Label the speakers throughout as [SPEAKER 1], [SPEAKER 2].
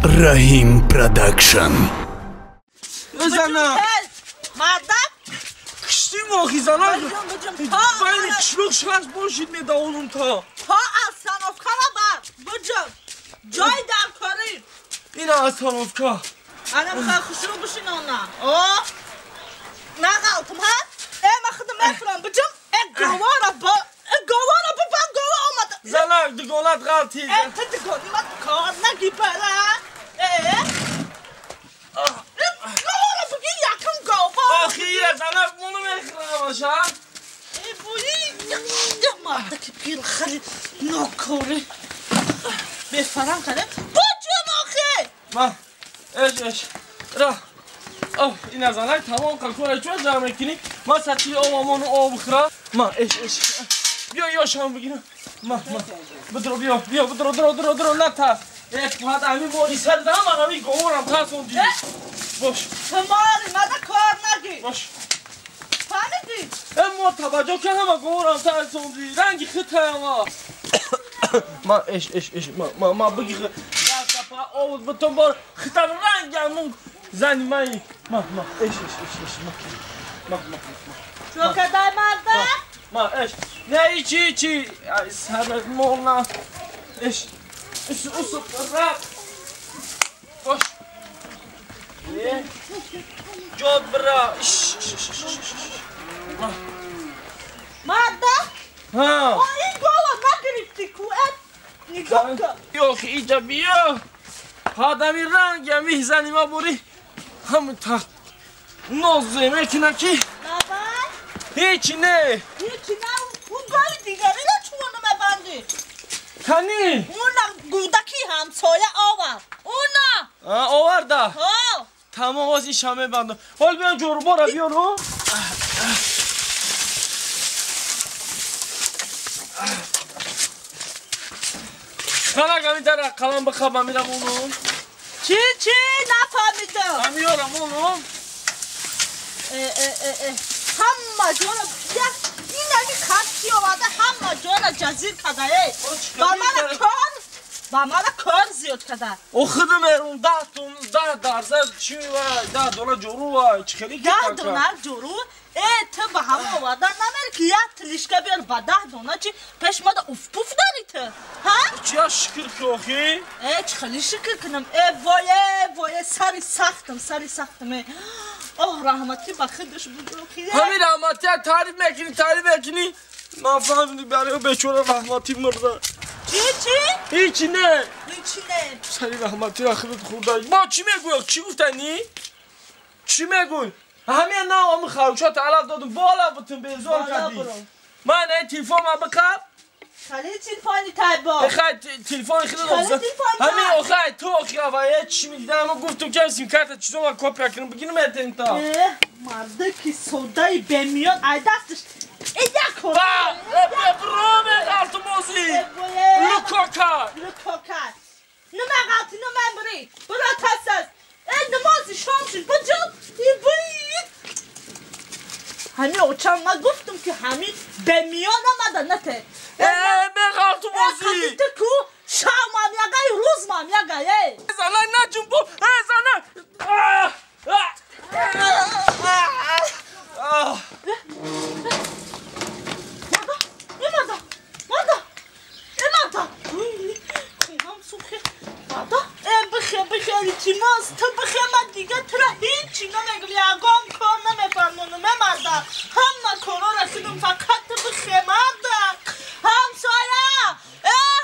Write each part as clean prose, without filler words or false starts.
[SPEAKER 1] Rahim Production.
[SPEAKER 2] Zana.
[SPEAKER 3] Madem.
[SPEAKER 2] Kıştım o hizana. Ben çok şans boşit mi da onun ta.
[SPEAKER 3] Ta Asanovka var. Bıcım. Joy dar korin.
[SPEAKER 2] İna Asanovka.
[SPEAKER 3] Anam kalkışını buşun ona. O. Ne kaldım ha? Makıdım efran bıcım. Gavara bu. Gavara bu ben gava olmadı.
[SPEAKER 2] Zana dıgolat kaltı.
[SPEAKER 3] Hadi gonimat karna gibi la. Gavara bugün yakın gava.
[SPEAKER 2] Ahiye zana bunu mu ekranmış ha?
[SPEAKER 3] Bu iyi. Mardaki bir hali nokori. Bir falan kare. Bıcım okey.
[SPEAKER 2] Ma. Eş. Ra. Oh, ina zana tamam kalkıyor çok zamekini. Ma sati o mamonu o bıkra. Ma eş. Yo şam bugün. Ma. Budro budro nata. Fat ami mori ser dama ami goram ta son di. Boş.
[SPEAKER 3] Tamari mada karnagi.
[SPEAKER 2] Boş.
[SPEAKER 3] Tanıdın.
[SPEAKER 2] Ama tabaco ki ama goram ta son di. Rangi khıta ama. Ma eş. Ma bugün. Ya kapa o buton bor khıta rangi ama zani mai. Ma eş. Ma.
[SPEAKER 3] Çok kadar mada.
[SPEAKER 2] Ma eş. Ne içi. Ay sabır molna. Eş. Usu rahat. Boş. Ne? Job bra.
[SPEAKER 3] Mada.
[SPEAKER 2] Ha.
[SPEAKER 3] O iyi gola nagripti ku et. Nikoka.
[SPEAKER 2] Yok icabi yok. Hadami rangi mihzani ma buri. Ham ta. Noze mekinaki.
[SPEAKER 3] Nabar.
[SPEAKER 2] Hiç ne?
[SPEAKER 3] Hiç ne? Bunları digeriyle çuvanım efendi.
[SPEAKER 2] Hani?
[SPEAKER 3] Ona gudaki hamsoya o var. Ona.
[SPEAKER 2] Ha o var da.
[SPEAKER 3] O.
[SPEAKER 2] Tamam o işame bandı. Hol ben coru bora diyorum. Kana kami tara kalan bakama mira bunu.
[SPEAKER 3] Çi ne yapamadım.
[SPEAKER 2] Amıyorum onu.
[SPEAKER 3] Hamma jona ya yine bir kaçıyor vardı hamma jona cazir kadar bana kör ziyot kadar.
[SPEAKER 2] Okudum erum da darza çi var da dola coru var çıkeli ki
[SPEAKER 3] Ya donar joru te bahama vardı namer ki ya tlişka bir badah dona çi peşmada uf puf darite ha
[SPEAKER 2] ya şükür ki oki
[SPEAKER 3] çıkali şükür kınım voye sarı saktım oh rahmetli bakıdış bu joki
[SPEAKER 2] Hami rahmati ya tarif mekini nafamını bari beşora rahmati mırda hiç ne
[SPEAKER 3] içine
[SPEAKER 2] Sari rahmati ahiret kurday ma çi megoy çi guftani çi megoy Hami na o mkhawshat alaf dodum bola butun be zor kadi ma ne telefon ma bakab
[SPEAKER 3] خالی تلفنی تایبا
[SPEAKER 2] بخاطر تلفن خیلی همین آخه تو خیابان چی میگم گفتم که سیم کارت چیزو ما کپی کنم بگیرم اتن تا
[SPEAKER 3] مرده که سودای بمیاد ای دستش ایده کن
[SPEAKER 2] برو کارت موزی لوکوکا
[SPEAKER 3] نمه قاطی نمه بری برا تسس ای نمازی شانسید بجل همین اوچان گفتم که همین بمیاد آمده نته
[SPEAKER 2] کارت موزی
[SPEAKER 3] کو شام هم یگای روز هم یگای
[SPEAKER 2] زنان نجوم بو زنان
[SPEAKER 3] بخیر چیماس تو بخیر من دیگه ترا هیچی نمیگم یاگام کار نمیفرمونم مردا همه کارا رسیدم فقط تو بخیر مردا همسایه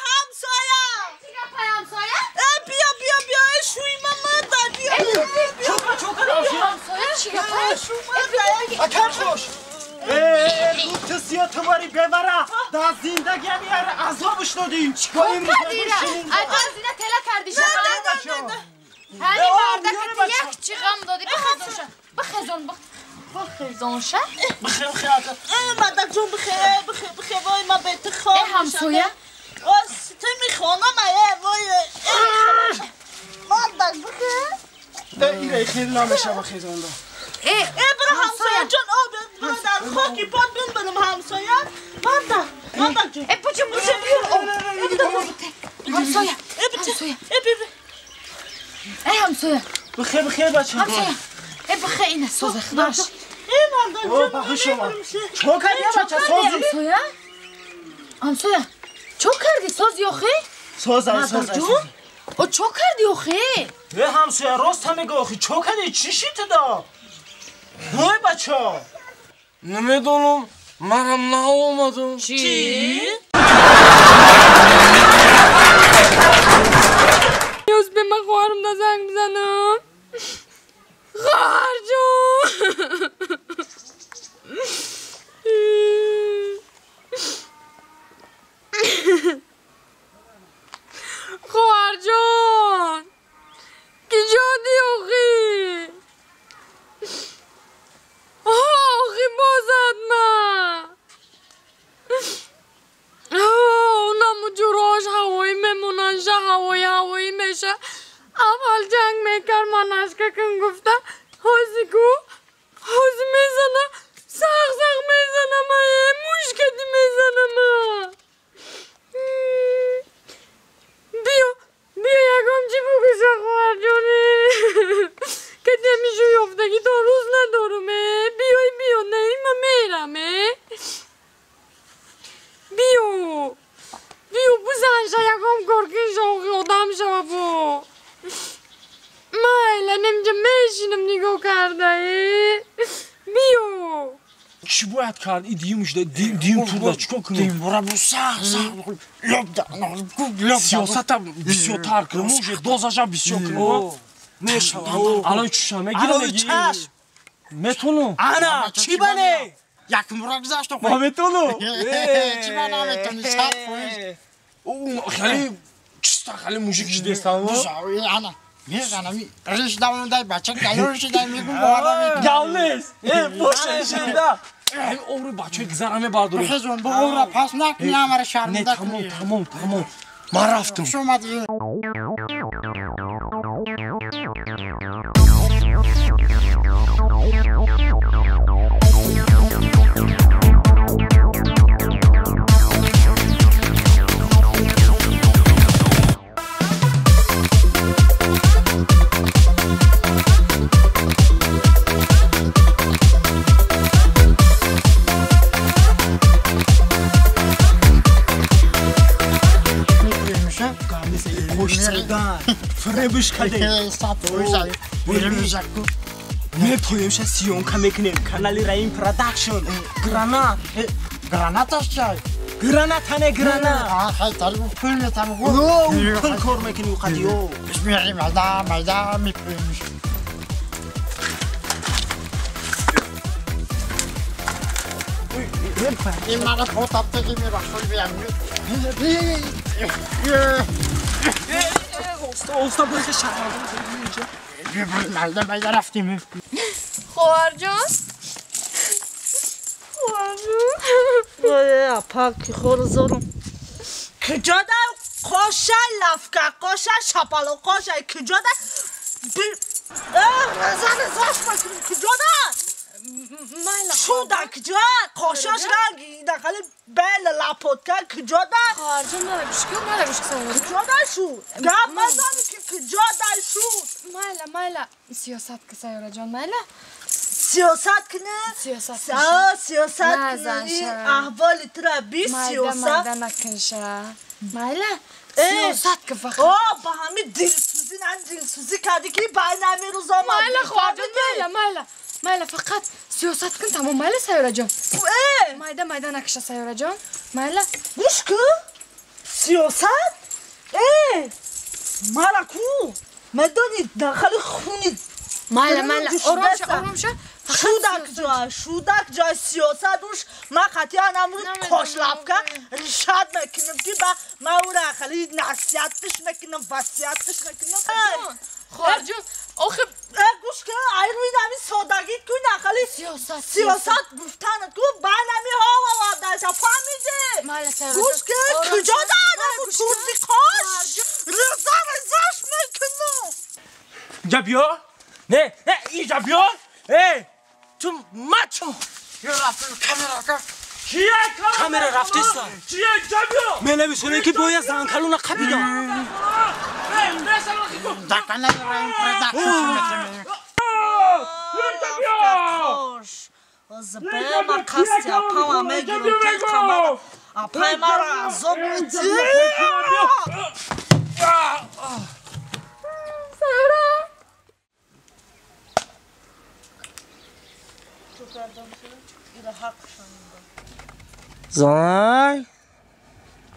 [SPEAKER 3] همسایه بیا شوی من مردا بیا
[SPEAKER 4] همسایه چی yapar?
[SPEAKER 5] Akar koş. Bu tısıya tımarı bevara. Daha zindagi yer azab işledi. Çıkayım.
[SPEAKER 4] Aydan zine tela kardeşim. Hani bardaki yak çıkam dedi. Bıxezon bıxezonşa.
[SPEAKER 3] مردا جون بخیر وای ما به تو خواب
[SPEAKER 4] همسایه
[SPEAKER 3] تو میخوانم وای مردا بخیر
[SPEAKER 5] ایره خیلی نامشه با خیزانده.
[SPEAKER 3] برو همسایه جان برو در خاکی پاد بنبرم همسایه مردا جون
[SPEAKER 4] بچه بیار همسایه
[SPEAKER 3] بیا
[SPEAKER 4] ای همسایه
[SPEAKER 5] بخیر بچه
[SPEAKER 4] همسایه ای بخیر اینه ساز خداش
[SPEAKER 3] ای مردان جون
[SPEAKER 5] بخیر شما چو کردی بچه سازی
[SPEAKER 4] همسایه همسایه چو کردی ساز یاخی
[SPEAKER 5] ساز
[SPEAKER 4] جون او چو کردی یاخی
[SPEAKER 5] به همسایه راست همه گاخی چو کردی چی شیت دا های بچه
[SPEAKER 2] نمیدونم منم نه اومدم
[SPEAKER 4] چی؟
[SPEAKER 6] نیاز به من خواهرم دا زنگ بزنم خواهر جون خواهر جون کجا دی آخی آخی بازد من اونم جوراش هوایی میمونن شه هوایی میشه اول جنگ میکر من اشککم گفته حوزی کو حوزی میزنه سخ میزنه من مشکلی میزنه من بیا یکم چی بگوشه خواهر جونی که نمیشه یافتگی تا روز ندارمه بیا نیمه میرمه بیو بزن شا یکم گرگین شاقی آدم شا با مایلا نمیجه میشینم نگاه کرده بیو
[SPEAKER 2] چی باید کرد؟ این دیمش ده دیم تو دا چکا کنم؟
[SPEAKER 5] دیم برا بو سخ لب
[SPEAKER 2] سیاست هم بسیار تر کنم موشه دوزش هم بسیار کنم
[SPEAKER 5] نشم
[SPEAKER 2] الان چوشم میگیره میگی میتونم
[SPEAKER 5] انا چی بنه یکم برا گذاشت
[SPEAKER 2] ما میتونم
[SPEAKER 5] چی بنا میتونی چت فویش
[SPEAKER 2] او خیلی چستا خیلی موشکش دستم
[SPEAKER 5] بزاوی انا میزنم ریش دامون دای بچه گلوش دای میگم بارا
[SPEAKER 2] گاونس باشه شنده این عمر بچه گذرمه بردارم
[SPEAKER 5] خزون با عمر پس نکنی همه شرمنده
[SPEAKER 2] نه
[SPEAKER 5] کنی
[SPEAKER 2] تمام من رفتم
[SPEAKER 5] شما دیگه فربش کده می پویمش سیون که میکنیم کانالی رایم پروداکشن گرانات است چای گراناتانه گرانات خیلی تاریخ فیلم تامو کل کار میکنی و قدیو اسمی مایدا می پویمش این مرا خودت تگی می بخشی بیام اوستا باید شرمنده مایدا رفتیم
[SPEAKER 6] خواهر جون
[SPEAKER 3] وای پاکی خور زورم کجا دا قاشه لفکه قاشه شپالو قاشه کجا دا زن زاش مکنیم کجا دا شو دا کجا قاشهش رنگی داخل بل لپوتکه کجا دا
[SPEAKER 6] خواهر جون نرگش که
[SPEAKER 3] کجا دا شو گفت مزانی که کجا دا شو
[SPEAKER 6] مایلا سیاست که سیاره جان مایلا
[SPEAKER 3] سیاست کنه سیاست کنه احوالی ترا بی سیاست
[SPEAKER 6] مایده نکنشه مایلا سیاست که فقط
[SPEAKER 3] با همین دلسوزی کردی که باید نمی روز آمد
[SPEAKER 6] مایلا خواهر جون مایلا فقط سیاست کن تمام مایلا سیاره جان مایده نکشه سیاره جان مایلا
[SPEAKER 3] گوش کن سیاست مرکو مدانی داخل خونی
[SPEAKER 6] مایلا آرام شو
[SPEAKER 3] شودک جای سیاست روش ما خطی آنم رو کاشلاب که رشاد میکنم که با ما او را خیلی نصیحتش میکنم وصیتش میکنم
[SPEAKER 6] خواهر جون آخه
[SPEAKER 3] گوش که ای روی نمی سادگی کن خیلی سیاست گفتن تو با نمی ها و داشت فهمیده گوش که کجا دارم کردی کاش رزاش میکنم
[SPEAKER 2] جابیو نه اینجا بیا تو ماچو کیه
[SPEAKER 5] کامera رفته است
[SPEAKER 2] جابیو
[SPEAKER 5] من نمی‌شونم که باید زنکلون قبیدا
[SPEAKER 2] نه
[SPEAKER 5] دکانه رایم پرداکشن
[SPEAKER 3] خوش از بهم کسی اپام میگیرم تکام اپای مرا زوبتی
[SPEAKER 6] سارا
[SPEAKER 3] تو کردم ایره حق شنیدم
[SPEAKER 2] زنگ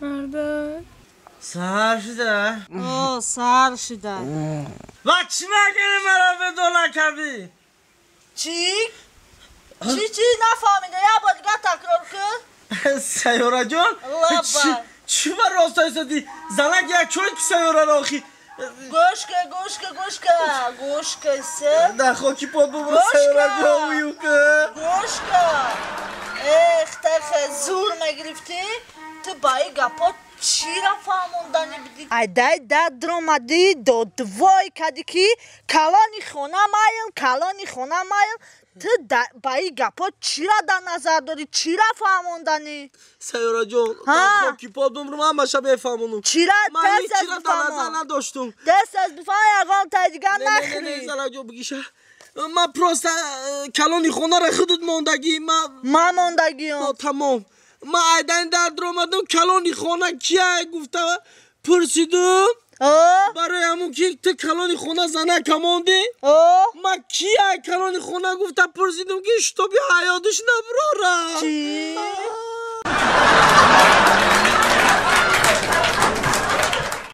[SPEAKER 6] مرده
[SPEAKER 2] سهر شده
[SPEAKER 3] اوه سر شده
[SPEAKER 2] و چی مگه مرا به دو نکردی
[SPEAKER 3] چی؟ چی نفهمیده یه بار دیگه تکرار کن
[SPEAKER 2] سیاره جان
[SPEAKER 3] لبا
[SPEAKER 2] چی بر راستای سدی زنگ یک چوی که سیاره را آخی
[SPEAKER 3] گوش که سه
[SPEAKER 2] در خاکی پاد ببرا سیاره جان ویو که
[SPEAKER 3] گوش که اخت زور میگرفتی تو بایی گپا چی را فهموندنی بدی ایدای داد درامدی دو دوای کدی که کلانی خونه مایم تو بایی گپا چی را در نظر داری چی را فهموندنی
[SPEAKER 2] سیاره جان در خاکی پاد ببرم هم باشه بفهمونم
[SPEAKER 3] چی را
[SPEAKER 2] من
[SPEAKER 3] دست
[SPEAKER 2] هیچی را در نظر
[SPEAKER 3] بفهمم
[SPEAKER 2] نداشتم
[SPEAKER 3] دست از بفهم یقام تا دیگر
[SPEAKER 2] نه
[SPEAKER 3] نخری
[SPEAKER 2] سیاره جان بگیشه من پراست کلانی خونه را خودت موندگی
[SPEAKER 3] من موندگیم
[SPEAKER 2] تمام من ایدن در درآمدم کلانی خونه کیه گفته پرسیدم برای همون که تو کلانی خونه زنه کماندی من کیه کلانی خونه گفته پرسیدم که اشتابی حیاتش نبراره
[SPEAKER 3] چی؟